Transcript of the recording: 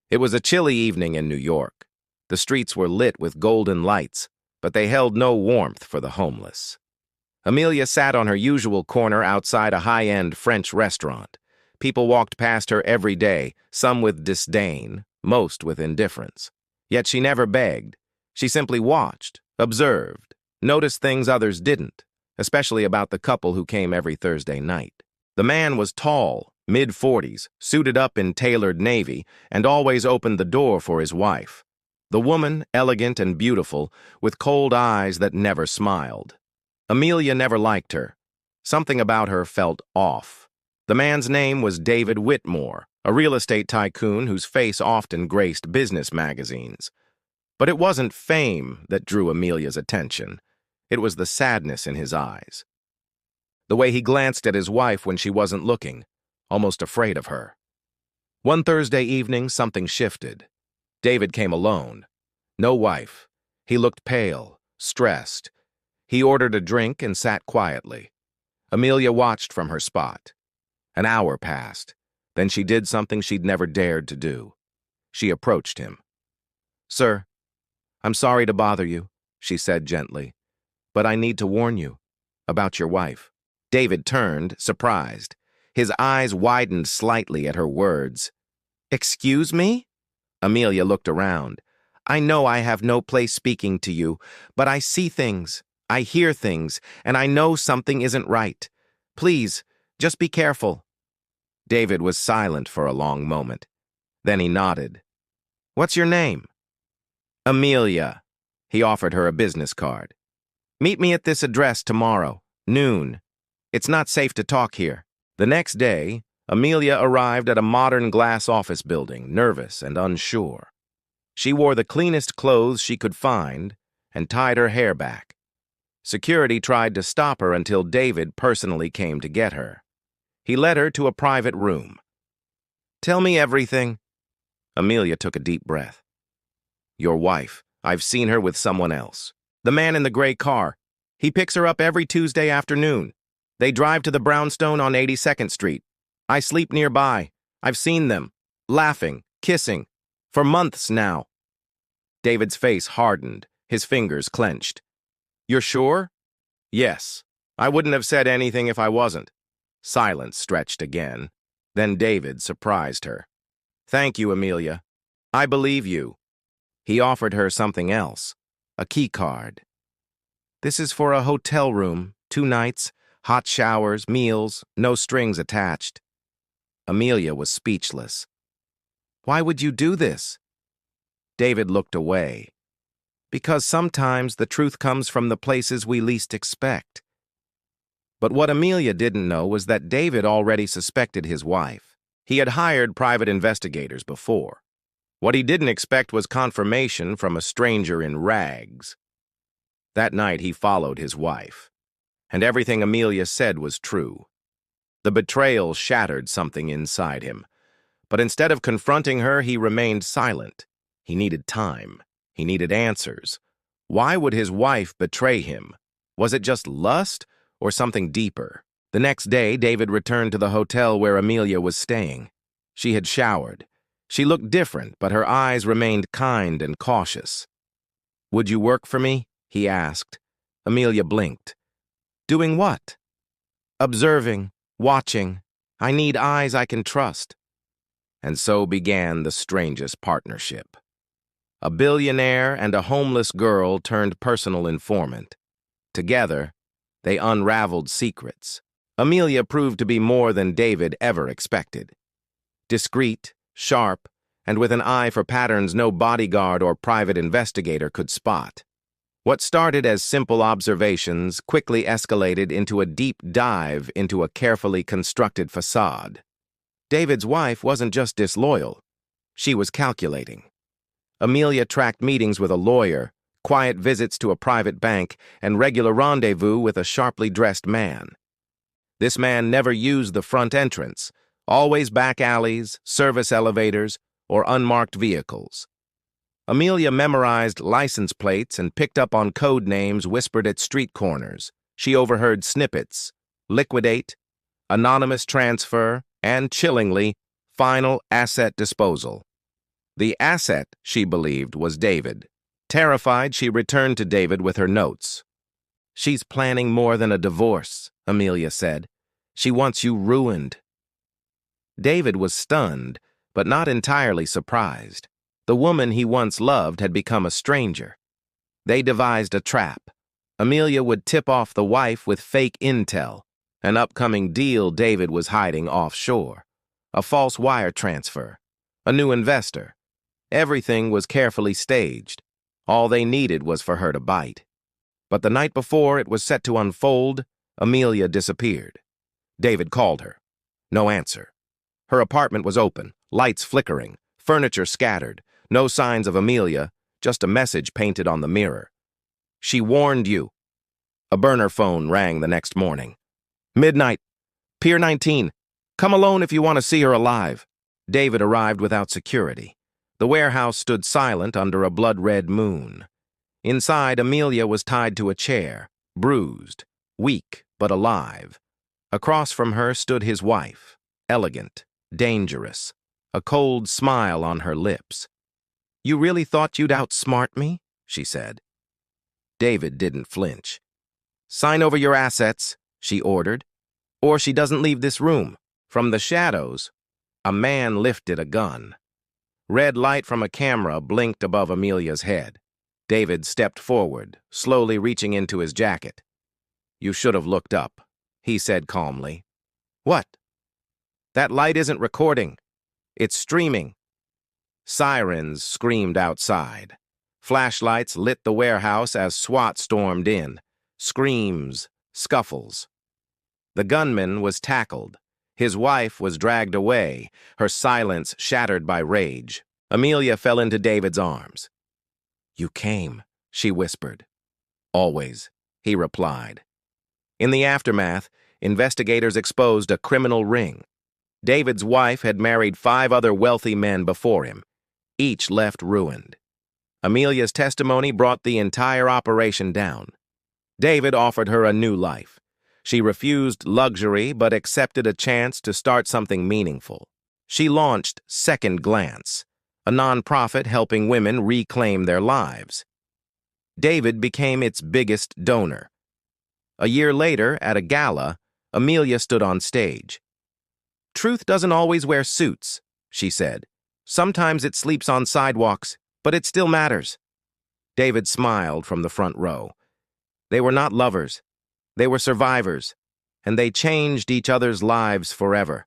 It was a chilly evening in New York. The streets were lit with golden lights, but they held no warmth for the homeless. Amelia sat on her usual corner outside a high-end French restaurant. People walked past her every day, some with disdain, most with indifference. Yet she never begged. She simply watched, observed, noticed things others didn't, especially about the couple who came every Thursday night. The man was tall, mid-40s, suited up in tailored navy, and always opened the door for his wife. The woman, elegant and beautiful, with cold eyes that never smiled. Amelia never liked her. Something about her felt off. The man's name was David Whitmore, a real estate tycoon whose face often graced business magazines. But it wasn't fame that drew Amelia's attention. It was the sadness in his eyes. The way he glanced at his wife when she wasn't looking, almost afraid of her. One Thursday evening, something shifted. David came alone. No wife. He looked pale, stressed. He ordered a drink and sat quietly. Amelia watched from her spot. An hour passed. Then she did something she'd never dared to do. She approached him. "Sir, I'm sorry to bother you," she said gently, "but I need to warn you about your wife." David turned, surprised. His eyes widened slightly at her words. "Excuse me?" Amelia looked around. "I know I have no place speaking to you, but I see things, I hear things, and I know something isn't right. Please, just be careful." David was silent for a long moment. Then he nodded. "What's your name?" "Amelia." He offered her a business card. "Meet me at this address tomorrow, noon. It's not safe to talk here." The next day, Amelia arrived at a modern glass office building, nervous and unsure. She wore the cleanest clothes she could find and tied her hair back. Security tried to stop her until David personally came to get her. He led her to a private room. "Tell me everything." Amelia took a deep breath. "Your wife. I've seen her with someone else. The man in the gray car. He picks her up every Tuesday afternoon. They drive to the brownstone on 82nd Street. I sleep nearby. I've seen them, laughing, kissing, for months now." David's face hardened, his fingers clenched. "You're sure?" "Yes. I wouldn't have said anything if I wasn't." Silence stretched again. Then David surprised her. "Thank you, Amelia. I believe you." He offered her something else, a key card. "This is for a hotel room, 2 nights, hot showers, meals, no strings attached." Amelia was speechless. "Why would you do this?" David looked away. "Because sometimes the truth comes from the places we least expect." But what Amelia didn't know was that David already suspected his wife. He had hired private investigators before. What he didn't expect was confirmation from a stranger in rags. That night he followed his wife, and everything Amelia said was true. The betrayal shattered something inside him, but instead of confronting her, he remained silent. He needed time. He needed answers. Why would his wife betray him? Was it just lust or something deeper? The next day, David returned to the hotel where Amelia was staying. She had showered. She looked different, but her eyes remained kind and cautious. "Would you work for me?" he asked. Amelia blinked. "Doing what?" "Observing, watching. I need eyes I can trust." And so began the strangest partnership. A billionaire and a homeless girl turned personal informant. Together, they unraveled secrets. Amelia proved to be more than David ever expected. Discreet, sharp, and with an eye for patterns no bodyguard or private investigator could spot. What started as simple observations quickly escalated into a deep dive into a carefully constructed facade. David's wife wasn't just disloyal. She was calculating. Amelia tracked meetings with a lawyer, quiet visits to a private bank, and regular rendezvous with a sharply dressed man. This man never used the front entrance, always back alleys, service elevators, or unmarked vehicles. Amelia memorized license plates and picked up on code names whispered at street corners. She overheard snippets: liquidate, anonymous transfer, and, chillingly, final asset disposal. The asset, she believed, was David. Terrified, she returned to David with her notes. "She's planning more than a divorce," Amelia said. "She wants you ruined." David was stunned, but not entirely surprised. The woman he once loved had become a stranger. They devised a trap. Amelia would tip off the wife with fake intel, an upcoming deal David was hiding offshore, a false wire transfer, a new investor. Everything was carefully staged. All they needed was for her to bite. But the night before it was set to unfold, Amelia disappeared. David called her. No answer. Her apartment was open, lights flickering, furniture scattered, no signs of Amelia, just a message painted on the mirror. "She warned you." A burner phone rang the next morning. "Midnight. Pier 19. Come alone if you want to see her alive." David arrived without security. The warehouse stood silent under a blood-red moon. Inside, Amelia was tied to a chair, bruised, weak but alive. Across from her stood his wife, elegant, dangerous, a cold smile on her lips. "You really thought you'd outsmart me?" she said. David didn't flinch. "Sign over your assets," she ordered, "or she doesn't leave this room." From the shadows, a man lifted a gun. Red light from a camera blinked above Amelia's head. David stepped forward, slowly reaching into his jacket. "You should have looked up," he said calmly. "What?" "That light isn't recording. It's streaming." Sirens screamed outside. Flashlights lit the warehouse as SWAT stormed in. Screams, scuffles. The gunman was tackled. His wife was dragged away, her silence shattered by rage. Amelia fell into David's arms. "You came," she whispered. "Always," he replied. In the aftermath, investigators exposed a criminal ring. David's wife had married 5 other wealthy men before him, each left ruined. Amelia's testimony brought the entire operation down. David offered her a new life. She refused luxury but accepted a chance to start something meaningful. She launched Second Glance, a nonprofit helping women reclaim their lives. David became its biggest donor. A year later, at a gala, Amelia stood on stage. "Truth doesn't always wear suits," she said. "Sometimes it sleeps on sidewalks, but it still matters." David smiled from the front row. They were not lovers. They were survivors, and they changed each other's lives forever.